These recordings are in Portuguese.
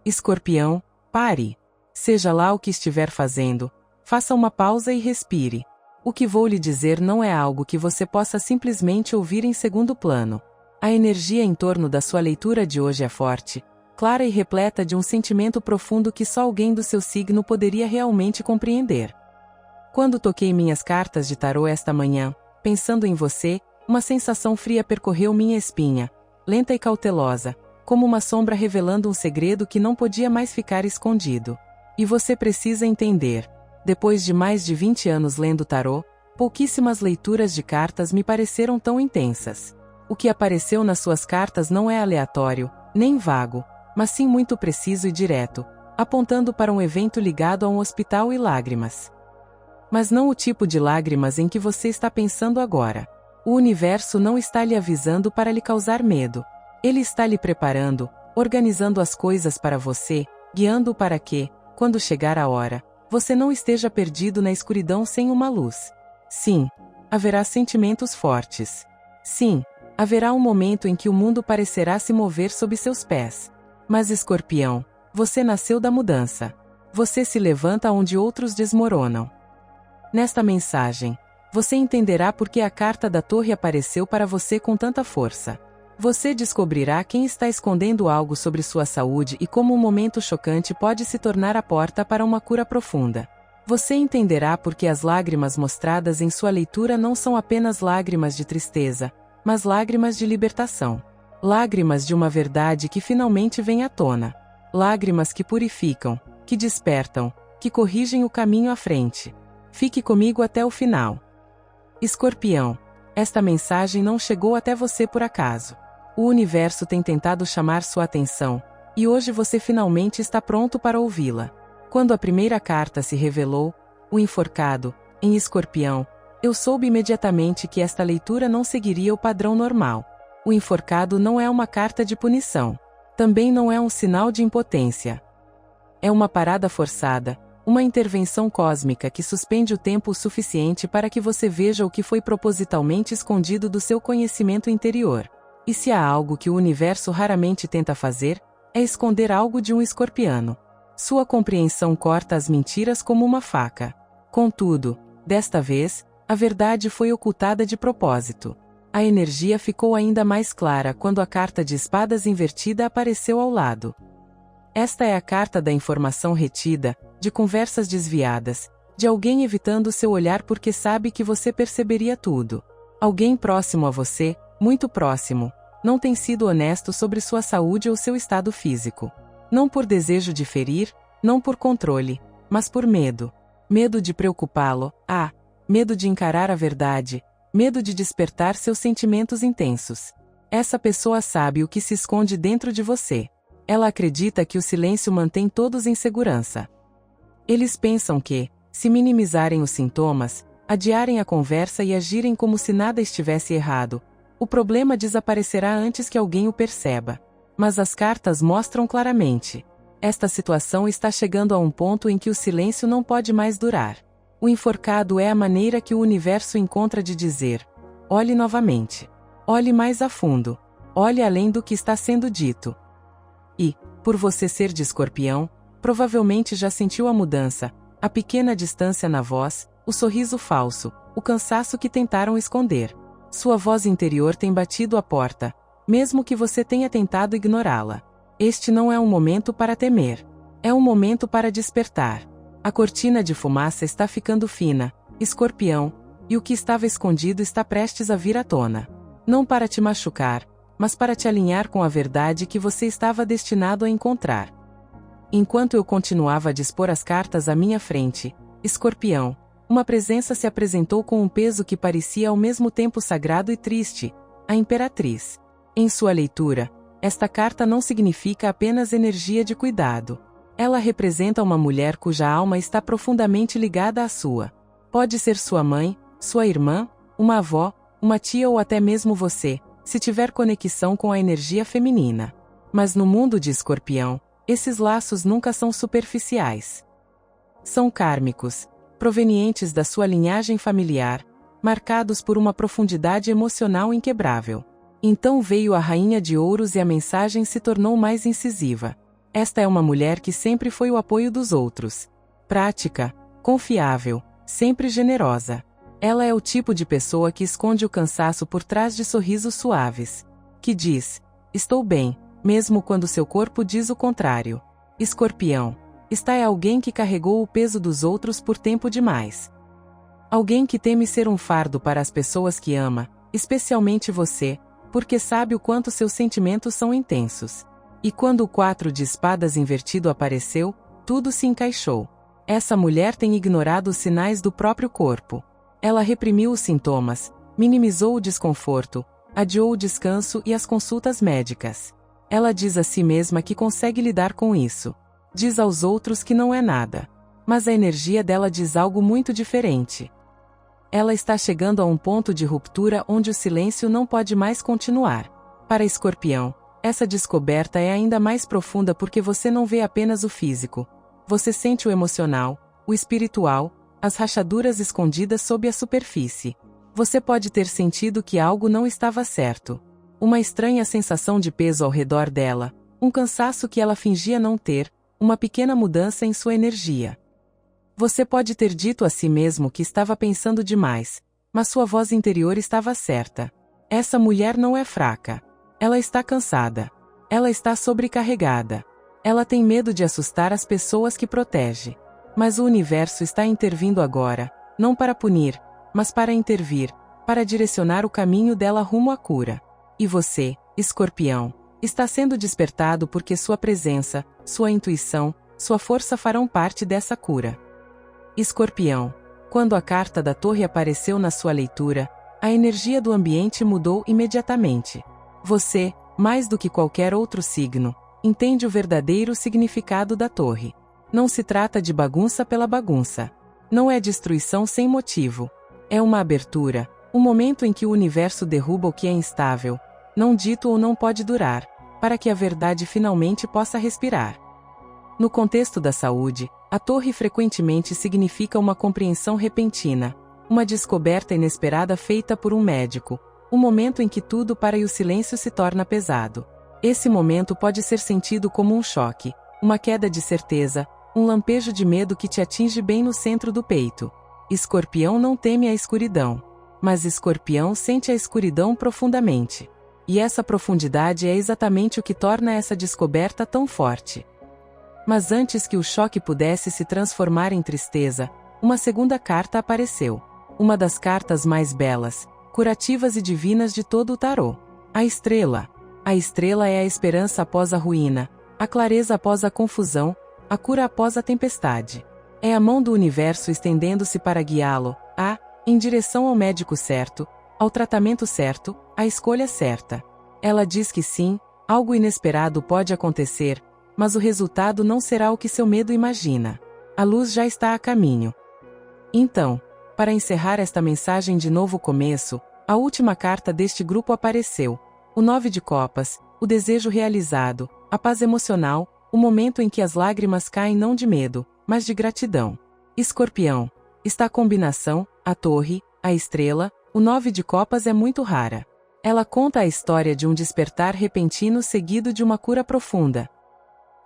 Escorpião, pare. Seja lá o que estiver fazendo, faça uma pausa e respire. O que vou lhe dizer não é algo que você possa simplesmente ouvir em segundo plano. A energia em torno da sua leitura de hoje é forte, clara e repleta de um sentimento profundo que só alguém do seu signo poderia realmente compreender. Quando toquei minhas cartas de tarô esta manhã, pensando em você, uma sensação fria percorreu minha espinha, lenta e cautelosa, como uma sombra revelando um segredo que não podia mais ficar escondido. E você precisa entender. Depois de mais de 20 anos lendo tarô, pouquíssimas leituras de cartas me pareceram tão intensas. O que apareceu nas suas cartas não é aleatório, nem vago, mas sim muito preciso e direto, apontando para um evento ligado a um hospital e lágrimas. Mas não o tipo de lágrimas em que você está pensando agora. O universo não está lhe avisando para lhe causar medo. Ele está lhe preparando, organizando as coisas para você, guiando-o para que, quando chegar a hora, você não esteja perdido na escuridão sem uma luz. Sim, haverá sentimentos fortes. Sim, haverá um momento em que o mundo parecerá se mover sob seus pés. Mas Escorpião, você nasceu da mudança. Você se levanta onde outros desmoronam. Nesta mensagem, você entenderá por que a carta da Torre apareceu para você com tanta força. Você descobrirá quem está escondendo algo sobre sua saúde e como um momento chocante pode se tornar a porta para uma cura profunda. Você entenderá por que as lágrimas mostradas em sua leitura não são apenas lágrimas de tristeza, mas lágrimas de libertação. Lágrimas de uma verdade que finalmente vem à tona. Lágrimas que purificam, que despertam, que corrigem o caminho à frente. Fique comigo até o final. Escorpião, esta mensagem não chegou até você por acaso. O universo tem tentado chamar sua atenção, e hoje você finalmente está pronto para ouvi-la. Quando a primeira carta se revelou, o enforcado, em Escorpião, eu soube imediatamente que esta leitura não seguiria o padrão normal. O enforcado não é uma carta de punição. Também não é um sinal de impotência. É uma parada forçada, uma intervenção cósmica que suspende o tempo o suficiente para que você veja o que foi propositalmente escondido do seu conhecimento interior. E se há algo que o universo raramente tenta fazer, é esconder algo de um escorpiano. Sua compreensão corta as mentiras como uma faca. Contudo, desta vez, a verdade foi ocultada de propósito. A energia ficou ainda mais clara quando a carta de espadas invertida apareceu ao lado. Esta é a carta da informação retida, de conversas desviadas, de alguém evitando seu olhar porque sabe que você perceberia tudo. Alguém próximo a você, muito próximo, não tem sido honesto sobre sua saúde ou seu estado físico. Não por desejo de ferir, não por controle, mas por medo. Medo de preocupá-lo, medo de encarar a verdade, medo de despertar seus sentimentos intensos. Essa pessoa sabe o que se esconde dentro de você. Ela acredita que o silêncio mantém todos em segurança. Eles pensam que, se minimizarem os sintomas, adiarem a conversa e agirem como se nada estivesse errado, o problema desaparecerá antes que alguém o perceba. Mas as cartas mostram claramente. Esta situação está chegando a um ponto em que o silêncio não pode mais durar. O enforcado é a maneira que o universo encontra de dizer: olhe novamente. Olhe mais a fundo. Olhe além do que está sendo dito. E, por você ser de Escorpião, provavelmente já sentiu a mudança, a pequena distância na voz, o sorriso falso, o cansaço que tentaram esconder. Sua voz interior tem batido a porta, mesmo que você tenha tentado ignorá-la. Este não é um momento para temer. É um momento para despertar. A cortina de fumaça está ficando fina, Escorpião, e o que estava escondido está prestes a vir à tona. Não para te machucar, mas para te alinhar com a verdade que você estava destinado a encontrar. Enquanto eu continuava a dispor as cartas à minha frente, Escorpião, uma presença se apresentou com um peso que parecia ao mesmo tempo sagrado e triste, a Imperatriz. Em sua leitura, esta carta não significa apenas energia de cuidado. Ela representa uma mulher cuja alma está profundamente ligada à sua. Pode ser sua mãe, sua irmã, uma avó, uma tia ou até mesmo você, se tiver conexão com a energia feminina. Mas no mundo de Escorpião, esses laços nunca são superficiais. São kármicos, provenientes da sua linhagem familiar, marcados por uma profundidade emocional inquebrável. Então veio a Rainha de Ouros e a mensagem se tornou mais incisiva. Esta é uma mulher que sempre foi o apoio dos outros. Prática, confiável, sempre generosa. Ela é o tipo de pessoa que esconde o cansaço por trás de sorrisos suaves. Que diz, estou bem, mesmo quando seu corpo diz o contrário. Escorpião. Esta é alguém que carregou o peso dos outros por tempo demais. Alguém que teme ser um fardo para as pessoas que ama, especialmente você, porque sabe o quanto seus sentimentos são intensos. E quando o 4 de espadas invertido apareceu, tudo se encaixou. Essa mulher tem ignorado os sinais do próprio corpo. Ela reprimiu os sintomas, minimizou o desconforto, adiou o descanso e as consultas médicas. Ela diz a si mesma que consegue lidar com isso. Diz aos outros que não é nada. Mas a energia dela diz algo muito diferente. Ela está chegando a um ponto de ruptura onde o silêncio não pode mais continuar. Para Escorpião, essa descoberta é ainda mais profunda porque você não vê apenas o físico. Você sente o emocional, o espiritual, as rachaduras escondidas sob a superfície. Você pode ter sentido que algo não estava certo. Uma estranha sensação de peso ao redor dela, um cansaço que ela fingia não ter, uma pequena mudança em sua energia. Você pode ter dito a si mesmo que estava pensando demais, mas sua voz interior estava certa. Essa mulher não é fraca. Ela está cansada. Ela está sobrecarregada. Ela tem medo de assustar as pessoas que protege. Mas o universo está intervindo agora, não para punir, mas para intervir, para direcionar o caminho dela rumo à cura. E você, Escorpião, está sendo despertado porque sua presença, sua intuição, sua força farão parte dessa cura. Escorpião, quando a carta da torre apareceu na sua leitura, a energia do ambiente mudou imediatamente. Você, mais do que qualquer outro signo, entende o verdadeiro significado da torre. Não se trata de bagunça pela bagunça. Não é destruição sem motivo. É uma abertura, um momento em que o universo derruba o que é instável, não dito ou não pode durar, para que a verdade finalmente possa respirar. No contexto da saúde, a torre frequentemente significa uma compreensão repentina, uma descoberta inesperada feita por um médico, um momento em que tudo para e o silêncio se torna pesado. Esse momento pode ser sentido como um choque, uma queda de certeza, um lampejo de medo que te atinge bem no centro do peito. Escorpião não teme a escuridão, mas Escorpião sente a escuridão profundamente. E essa profundidade é exatamente o que torna essa descoberta tão forte. Mas antes que o choque pudesse se transformar em tristeza, uma segunda carta apareceu. Uma das cartas mais belas, curativas e divinas de todo o tarô. A estrela. A estrela é a esperança após a ruína, a clareza após a confusão, a cura após a tempestade. É a mão do universo estendendo-se para guiá-lo, em direção ao médico certo, ao tratamento certo, à escolha certa. Ela diz que sim, algo inesperado pode acontecer, mas o resultado não será o que seu medo imagina. A luz já está a caminho. Então, para encerrar esta mensagem de novo começo, a última carta deste grupo apareceu. O 9 de copas, o desejo realizado, a paz emocional, o momento em que as lágrimas caem não de medo, mas de gratidão. Escorpião. Esta combinação, a torre, a estrela, o 9 de copas é muito rara. Ela conta a história de um despertar repentino seguido de uma cura profunda.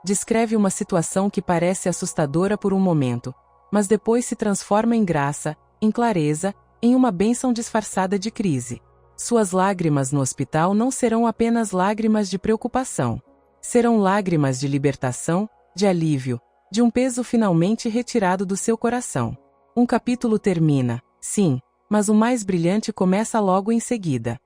Descreve uma situação que parece assustadora por um momento, mas depois se transforma em graça, em clareza, em uma bênção disfarçada de crise. Suas lágrimas no hospital não serão apenas lágrimas de preocupação. Serão lágrimas de libertação, de alívio, de um peso finalmente retirado do seu coração. Um capítulo termina, sim, mas o mais brilhante começa logo em seguida.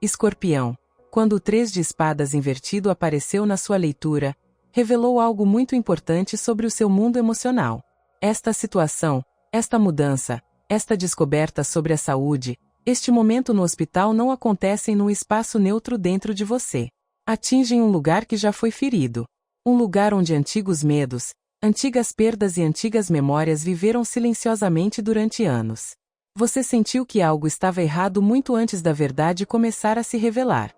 Escorpião. Quando o 3 de espadas invertido apareceu na sua leitura, revelou algo muito importante sobre o seu mundo emocional. Esta situação, esta mudança, esta descoberta sobre a saúde, este momento no hospital não acontecem num espaço neutro dentro de você. Atingem um lugar que já foi ferido. Um lugar onde antigos medos, antigas perdas e antigas memórias viveram silenciosamente durante anos. Você sentiu que algo estava errado muito antes da verdade começar a se revelar.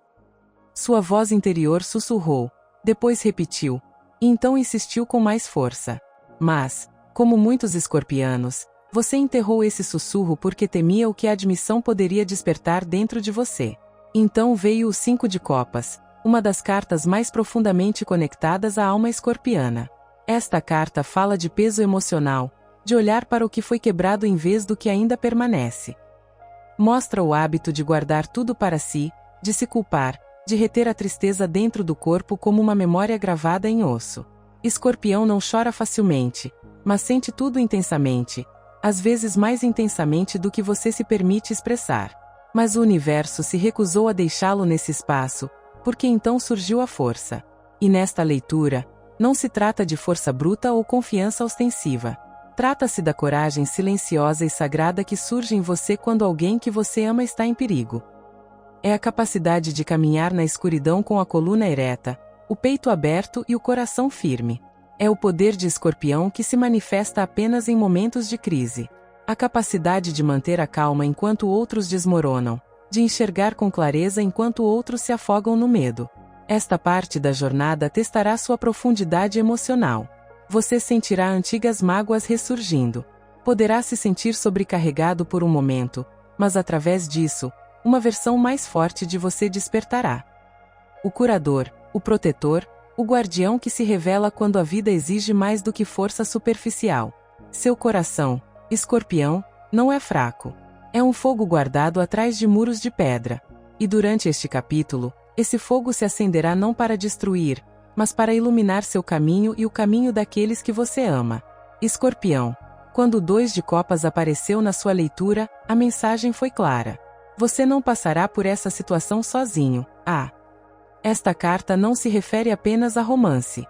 Sua voz interior sussurrou, depois repetiu, e então insistiu com mais força. Mas, como muitos escorpianos, você enterrou esse sussurro porque temia o que a admissão poderia despertar dentro de você. Então veio o 5 de copas, uma das cartas mais profundamente conectadas à alma escorpiana. Esta carta fala de peso emocional, de olhar para o que foi quebrado em vez do que ainda permanece. Mostra o hábito de guardar tudo para si, de se culpar, de reter a tristeza dentro do corpo como uma memória gravada em osso. Escorpião não chora facilmente, mas sente tudo intensamente, às vezes mais intensamente do que você se permite expressar. Mas o universo se recusou a deixá-lo nesse espaço, porque então surgiu a força. E nesta leitura, não se trata de força bruta ou confiança ostensiva. Trata-se da coragem silenciosa e sagrada que surge em você quando alguém que você ama está em perigo. É a capacidade de caminhar na escuridão com a coluna ereta, o peito aberto e o coração firme. É o poder de Escorpião que se manifesta apenas em momentos de crise. A capacidade de manter a calma enquanto outros desmoronam, de enxergar com clareza enquanto outros se afogam no medo. Esta parte da jornada testará sua profundidade emocional. Você sentirá antigas mágoas ressurgindo. Poderá se sentir sobrecarregado por um momento, mas através disso, uma versão mais forte de você despertará. O curador, o protetor, o guardião que se revela quando a vida exige mais do que força superficial. Seu coração, Escorpião, não é fraco. É um fogo guardado atrás de muros de pedra. E durante este capítulo, esse fogo se acenderá não para destruir, mas para iluminar seu caminho e o caminho daqueles que você ama. Escorpião. Quando o 2 de copas apareceu na sua leitura, a mensagem foi clara. Você não passará por essa situação sozinho. Esta carta não se refere apenas a romance.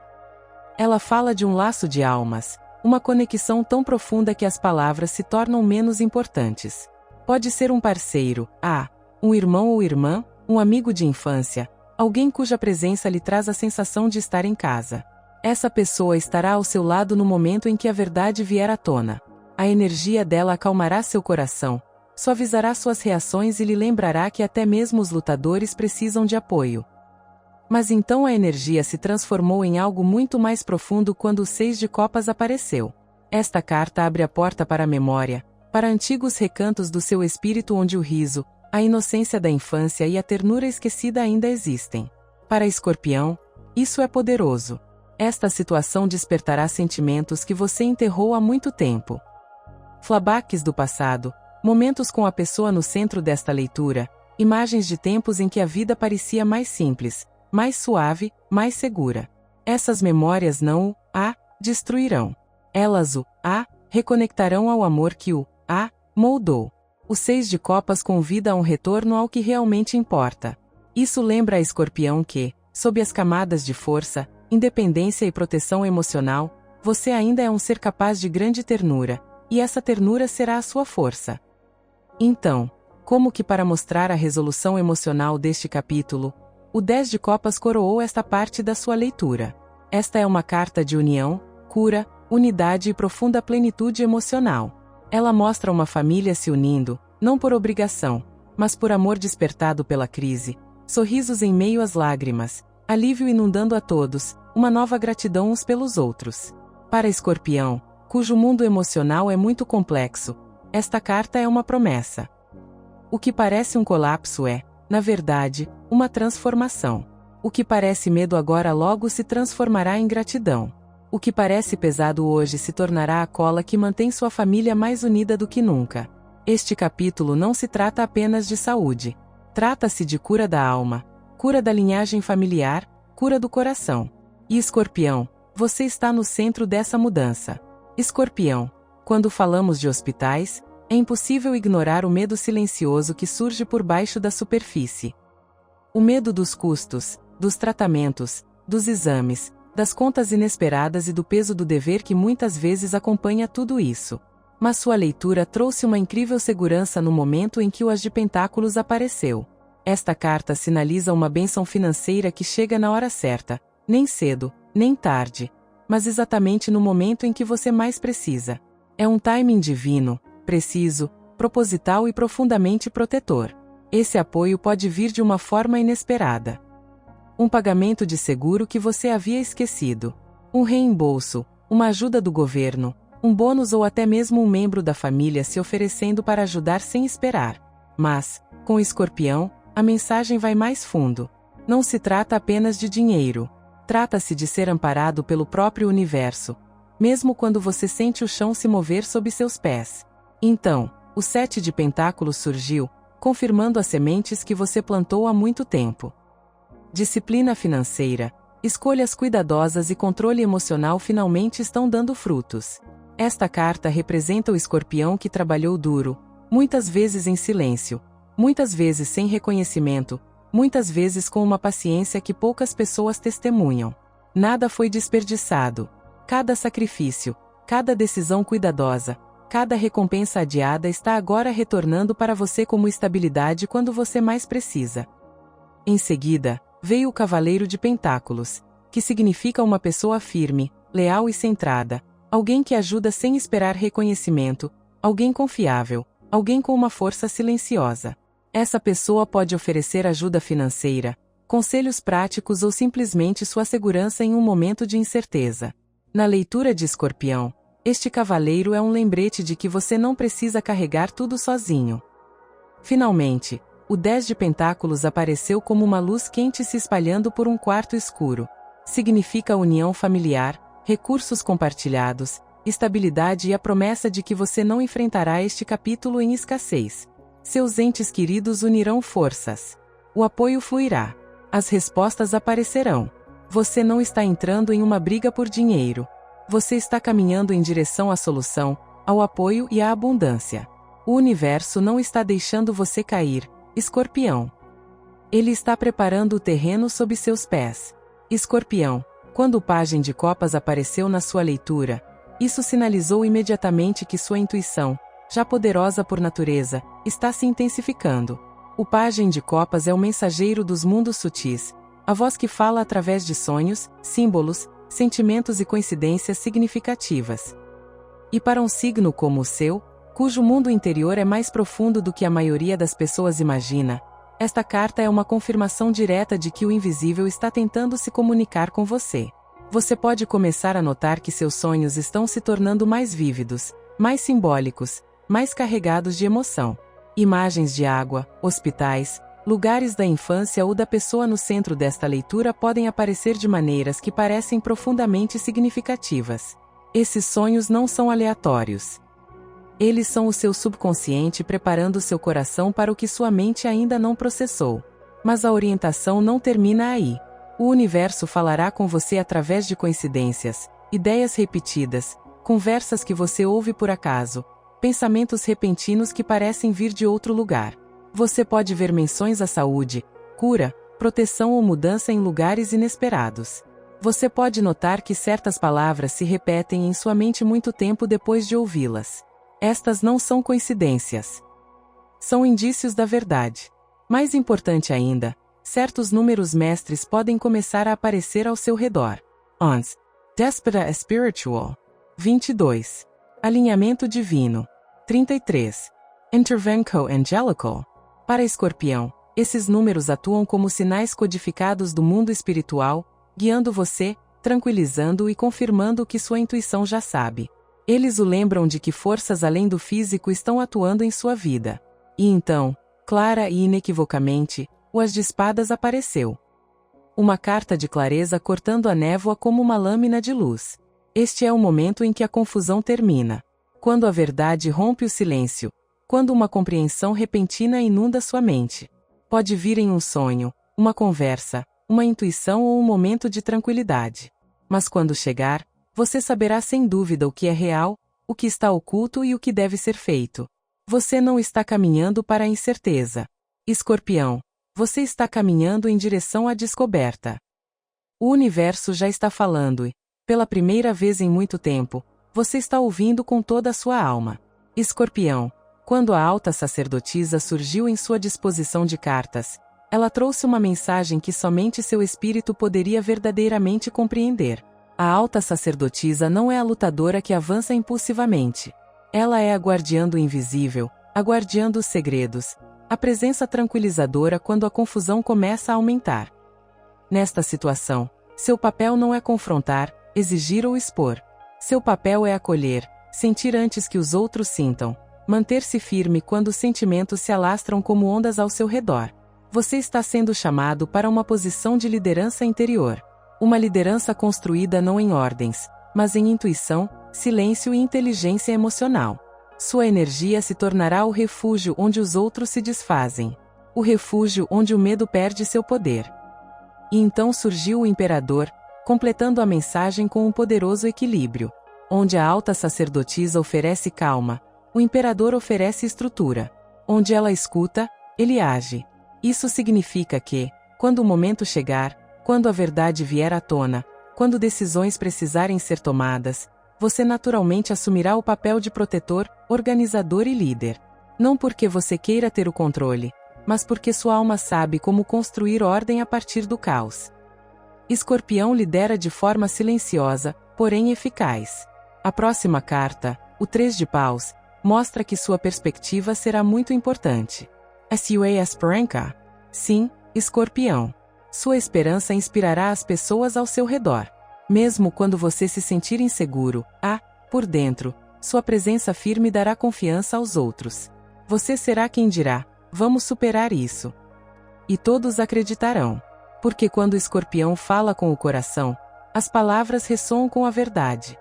Ela fala de um laço de almas, uma conexão tão profunda que as palavras se tornam menos importantes. Pode ser um parceiro, um irmão ou irmã, um amigo de infância, alguém cuja presença lhe traz a sensação de estar em casa. Essa pessoa estará ao seu lado no momento em que a verdade vier à tona. A energia dela acalmará seu coração, suavizará suas reações e lhe lembrará que até mesmo os lutadores precisam de apoio. Mas então a energia se transformou em algo muito mais profundo quando o 6 de copas apareceu. Esta carta abre a porta para a memória, para antigos recantos do seu espírito onde o riso, a inocência da infância e a ternura esquecida ainda existem. Para Escorpião, isso é poderoso. Esta situação despertará sentimentos que você enterrou há muito tempo. Flashbacks do passado, momentos com a pessoa no centro desta leitura, imagens de tempos em que a vida parecia mais simples, mais suave, mais segura. Essas memórias não o destruirão. Elas o reconectarão ao amor que o moldou. O 6 de copas convida a um retorno ao que realmente importa. Isso lembra a Escorpião que, sob as camadas de força, independência e proteção emocional, você ainda é um ser capaz de grande ternura, e essa ternura será a sua força. Então, como que para mostrar a resolução emocional deste capítulo, o 10 de copas coroou esta parte da sua leitura. Esta é uma carta de união, cura, unidade e profunda plenitude emocional. Ela mostra uma família se unindo, não por obrigação, mas por amor despertado pela crise, sorrisos em meio às lágrimas, alívio inundando a todos, uma nova gratidão uns pelos outros. Para Escorpião, cujo mundo emocional é muito complexo, esta carta é uma promessa. O que parece um colapso é, na verdade, uma transformação. O que parece medo agora logo se transformará em gratidão. O que parece pesado hoje se tornará a cola que mantém sua família mais unida do que nunca. Este capítulo não se trata apenas de saúde. Trata-se de cura da alma, cura da linhagem familiar, cura do coração. E Escorpião, você está no centro dessa mudança. Escorpião, quando falamos de hospitais, é impossível ignorar o medo silencioso que surge por baixo da superfície. O medo dos custos, dos tratamentos, dos exames, das contas inesperadas e do peso do dever que muitas vezes acompanha tudo isso. Mas sua leitura trouxe uma incrível segurança no momento em que o As de Pentáculos apareceu. Esta carta sinaliza uma bênção financeira que chega na hora certa, nem cedo, nem tarde, mas exatamente no momento em que você mais precisa. É um timing divino, preciso, proposital e profundamente protetor. Esse apoio pode vir de uma forma inesperada. Um pagamento de seguro que você havia esquecido. Um reembolso, uma ajuda do governo, um bônus ou até mesmo um membro da família se oferecendo para ajudar sem esperar. Mas, com Escorpião, a mensagem vai mais fundo. Não se trata apenas de dinheiro. Trata-se de ser amparado pelo próprio universo, mesmo quando você sente o chão se mover sob seus pés. Então, o 7 de Pentáculos surgiu, confirmando as sementes que você plantou há muito tempo. Disciplina financeira, escolhas cuidadosas e controle emocional finalmente estão dando frutos. Esta carta representa o escorpião que trabalhou duro, muitas vezes em silêncio, muitas vezes sem reconhecimento, muitas vezes com uma paciência que poucas pessoas testemunham. Nada foi desperdiçado. Cada sacrifício, cada decisão cuidadosa, cada recompensa adiada está agora retornando para você como estabilidade quando você mais precisa. Em seguida, veio o Cavaleiro de Pentáculos, que significa uma pessoa firme, leal e centrada, alguém que ajuda sem esperar reconhecimento, alguém confiável, alguém com uma força silenciosa. Essa pessoa pode oferecer ajuda financeira, conselhos práticos ou simplesmente sua segurança em um momento de incerteza. Na leitura de Escorpião, este cavaleiro é um lembrete de que você não precisa carregar tudo sozinho. Finalmente, o 10 de Pentáculos apareceu como uma luz quente se espalhando por um quarto escuro. Significa união familiar, recursos compartilhados, estabilidade e a promessa de que você não enfrentará este capítulo em escassez. Seus entes queridos unirão forças. O apoio fluirá. As respostas aparecerão. Você não está entrando em uma briga por dinheiro. Você está caminhando em direção à solução, ao apoio e à abundância. O universo não está deixando você cair, Escorpião. Ele está preparando o terreno sob seus pés. Escorpião, quando o Pajem de Copas apareceu na sua leitura, isso sinalizou imediatamente que sua intuição, já poderosa por natureza, está se intensificando. O Pajem de Copas é o mensageiro dos mundos sutis, a voz que fala através de sonhos, símbolos, sentimentos e coincidências significativas. E para um signo como o seu, cujo mundo interior é mais profundo do que a maioria das pessoas imagina, esta carta é uma confirmação direta de que o invisível está tentando se comunicar com você. Você pode começar a notar que seus sonhos estão se tornando mais vívidos, mais simbólicos, mais carregados de emoção. Imagens de água, hospitais, lugares da infância ou da pessoa no centro desta leitura podem aparecer de maneiras que parecem profundamente significativas. Esses sonhos não são aleatórios. Eles são o seu subconsciente preparando seu coração para o que sua mente ainda não processou. Mas a orientação não termina aí. O universo falará com você através de coincidências, ideias repetidas, conversas que você ouve por acaso, pensamentos repentinos que parecem vir de outro lugar. Você pode ver menções à saúde, cura, proteção ou mudança em lugares inesperados. Você pode notar que certas palavras se repetem em sua mente muito tempo depois de ouvi-las. Estas não são coincidências. São indícios da verdade. Mais importante ainda, certos números mestres podem começar a aparecer ao seu redor. 11. Déspota Spiritual. 22. Alinhamento Divino. 33. Intervenco Angelical. Para Escorpião, esses números atuam como sinais codificados do mundo espiritual, guiando você, tranquilizando e confirmando o que sua intuição já sabe. Eles o lembram de que forças além do físico estão atuando em sua vida. E então, clara e inequivocamente, o As de Espadas apareceu. Uma carta de clareza cortando a névoa como uma lâmina de luz. Este é o momento em que a confusão termina. Quando a verdade rompe o silêncio. Quando uma compreensão repentina inunda sua mente. Pode vir em um sonho, uma conversa, uma intuição ou um momento de tranquilidade. Mas quando chegar, você saberá sem dúvida o que é real, o que está oculto e o que deve ser feito. Você não está caminhando para a incerteza. Escorpião, você está caminhando em direção à descoberta. O universo já está falando e, pela primeira vez em muito tempo, você está ouvindo com toda a sua alma. Escorpião, quando a alta sacerdotisa surgiu em sua disposição de cartas, ela trouxe uma mensagem que somente seu espírito poderia verdadeiramente compreender. A alta sacerdotisa não é a lutadora que avança impulsivamente. Ela é a guardiã do invisível, a guardiã dos segredos, a presença tranquilizadora quando a confusão começa a aumentar. Nesta situação, seu papel não é confrontar, exigir ou expor. Seu papel é acolher, sentir antes que os outros sintam, manter-se firme quando os sentimentos se alastram como ondas ao seu redor. Você está sendo chamado para uma posição de liderança interior. Uma liderança construída não em ordens, mas em intuição, silêncio e inteligência emocional. Sua energia se tornará o refúgio onde os outros se desfazem. O refúgio onde o medo perde seu poder. E então surgiu o imperador, completando a mensagem com um poderoso equilíbrio. Onde a alta sacerdotisa oferece calma, o imperador oferece estrutura. Onde ela escuta, ele age. Isso significa que, quando o momento chegar, quando a verdade vier à tona, quando decisões precisarem ser tomadas, você naturalmente assumirá o papel de protetor, organizador e líder. Não porque você queira ter o controle, mas porque sua alma sabe como construir ordem a partir do caos. Escorpião lidera de forma silenciosa, porém eficaz. A próxima carta, o 3 de paus, mostra que sua perspectiva será muito importante. A sua esperança? Sim, Escorpião. Sua esperança inspirará as pessoas ao seu redor. Mesmo quando você se sentir inseguro, por dentro, sua presença firme dará confiança aos outros. Você será quem dirá, vamos superar isso. E todos acreditarão. Porque quando o Escorpião fala com o coração, as palavras ressoam com a verdade.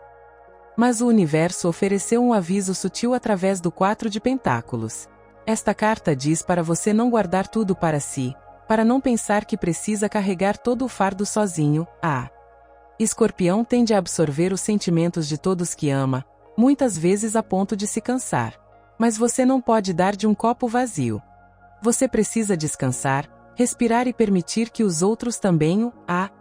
Mas o universo ofereceu um aviso sutil através do 4 de pentáculos. Esta carta diz para você não guardar tudo para si, para não pensar que precisa carregar todo o fardo sozinho. Escorpião tende a absorver os sentimentos de todos que ama, muitas vezes a ponto de se cansar. Mas você não pode dar de um copo vazio. Você precisa descansar, respirar e permitir que os outros também o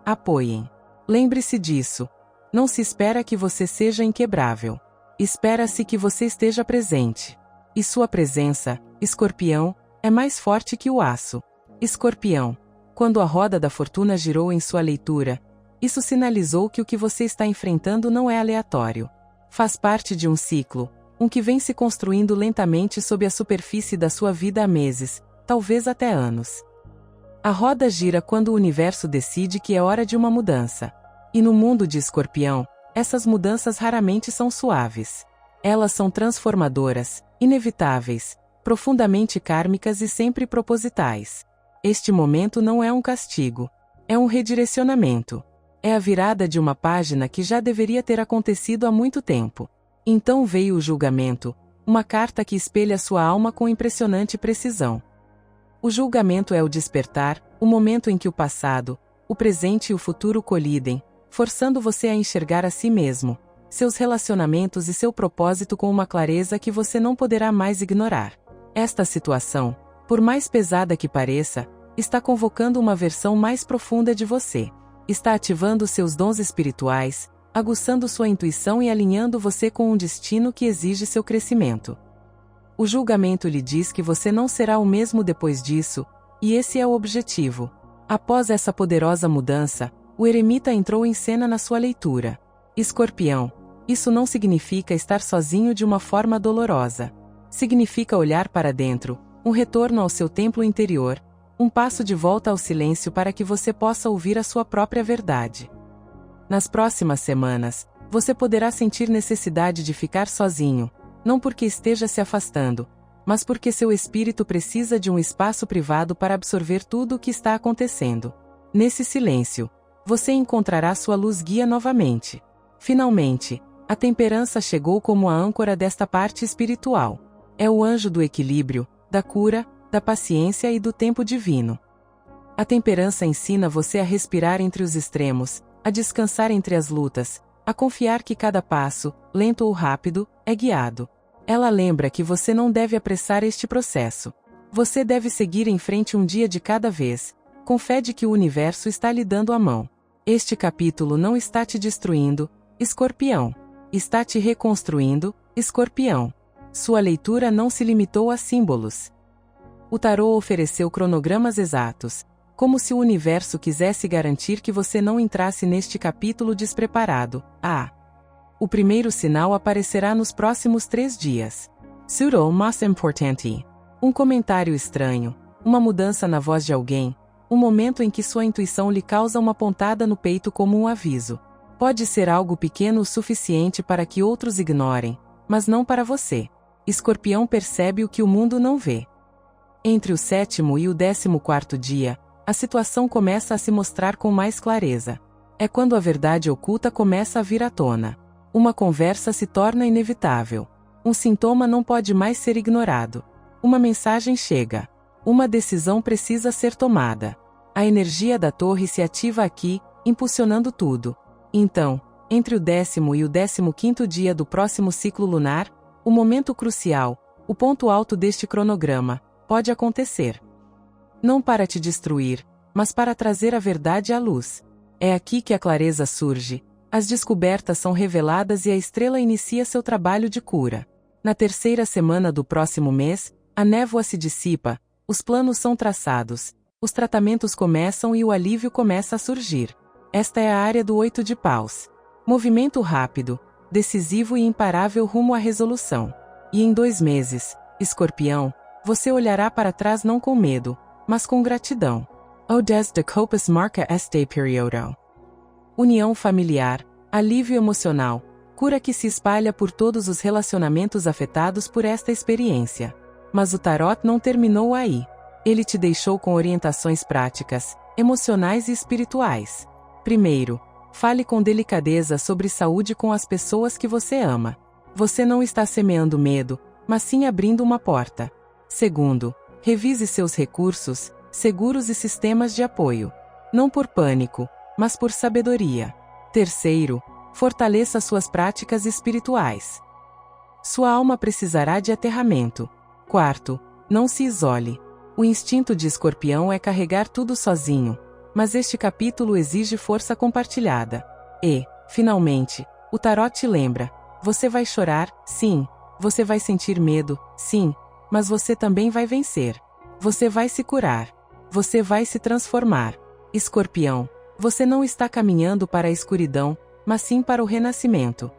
apoiem. Lembre-se disso. Não se espera que você seja inquebrável. Espera-se que você esteja presente. E sua presença, Escorpião, é mais forte que o aço. Escorpião. Quando a roda da fortuna girou em sua leitura, isso sinalizou que o que você está enfrentando não é aleatório. Faz parte de um ciclo, que vem se construindo lentamente sob a superfície da sua vida há meses, talvez até anos. A roda gira quando o universo decide que é hora de uma mudança. E no mundo de Escorpião, essas mudanças raramente são suaves. Elas são transformadoras, inevitáveis, profundamente kármicas e sempre propositais. Este momento não é um castigo. É um redirecionamento. É a virada de uma página que já deveria ter acontecido há muito tempo. Então veio o julgamento, uma carta que espelha sua alma com impressionante precisão. O julgamento é o despertar, o momento em que o passado, o presente e o futuro colidem, forçando você a enxergar a si mesmo, seus relacionamentos e seu propósito com uma clareza que você não poderá mais ignorar. Esta situação, por mais pesada que pareça, está convocando uma versão mais profunda de você. Está ativando seus dons espirituais, aguçando sua intuição e alinhando você com um destino que exige seu crescimento. O julgamento lhe diz que você não será o mesmo depois disso, e esse é o objetivo. Após essa poderosa mudança, o eremita entrou em cena na sua leitura. Escorpião. Isso não significa estar sozinho de uma forma dolorosa. Significa olhar para dentro, um retorno ao seu templo interior, um passo de volta ao silêncio para que você possa ouvir a sua própria verdade. Nas próximas semanas, você poderá sentir necessidade de ficar sozinho, não porque esteja se afastando, mas porque seu espírito precisa de um espaço privado para absorver tudo o que está acontecendo. Nesse silêncio, você encontrará sua luz guia novamente. Finalmente, a temperança chegou como a âncora desta parte espiritual. É o anjo do equilíbrio, da cura, da paciência e do tempo divino. A temperança ensina você a respirar entre os extremos, a descansar entre as lutas, a confiar que cada passo, lento ou rápido, é guiado. Ela lembra que você não deve apressar este processo. Você deve seguir em frente um dia de cada vez, com fé de que o universo está lhe dando a mão. Este capítulo não está te destruindo, Escorpião. Está te reconstruindo, Escorpião. Sua leitura não se limitou a símbolos. O tarô ofereceu cronogramas exatos, como se o universo quisesse garantir que você não entrasse neste capítulo despreparado. O primeiro sinal aparecerá nos próximos 3 dias. Pseudo mais importante. Um comentário estranho, uma mudança na voz de alguém, um momento em que sua intuição lhe causa uma pontada no peito como um aviso. Pode ser algo pequeno o suficiente para que outros ignorem, mas não para você. Escorpião percebe o que o mundo não vê. Entre o 7º e o 14º dia, a situação começa a se mostrar com mais clareza. É quando a verdade oculta começa a vir à tona. Uma conversa se torna inevitável. Um sintoma não pode mais ser ignorado. Uma mensagem chega. Uma decisão precisa ser tomada. A energia da torre se ativa aqui, impulsionando tudo. Então, entre o 10º e o 15º dia do próximo ciclo lunar, o momento crucial, o ponto alto deste cronograma, pode acontecer. Não para te destruir, mas para trazer a verdade à luz. É aqui que a clareza surge, as descobertas são reveladas e a estrela inicia seu trabalho de cura. Na terceira semana do próximo mês, a névoa se dissipa, os planos são traçados, os tratamentos começam e o alívio começa a surgir. Esta é a área do 8 de paus. Movimento rápido, decisivo e imparável rumo à resolução. E em 2 meses, Escorpião, você olhará para trás não com medo, mas com gratidão. O desde copos marca este periodo. União familiar, alívio emocional, cura que se espalha por todos os relacionamentos afetados por esta experiência. Mas o tarot não terminou aí. Ele te deixou com orientações práticas, emocionais e espirituais. Primeiro, fale com delicadeza sobre saúde com as pessoas que você ama. Você não está semeando medo, mas sim abrindo uma porta. Segundo, revise seus recursos, seguros e sistemas de apoio. Não por pânico, mas por sabedoria. Terceiro, fortaleça suas práticas espirituais. Sua alma precisará de aterramento. Quarto, não se isole. O instinto de Escorpião é carregar tudo sozinho, mas este capítulo exige força compartilhada. E, finalmente, o tarot te lembra: você vai chorar, sim, você vai sentir medo, sim, mas você também vai vencer. Você vai se curar. Você vai se transformar. Escorpião, você não está caminhando para a escuridão, mas sim para o renascimento.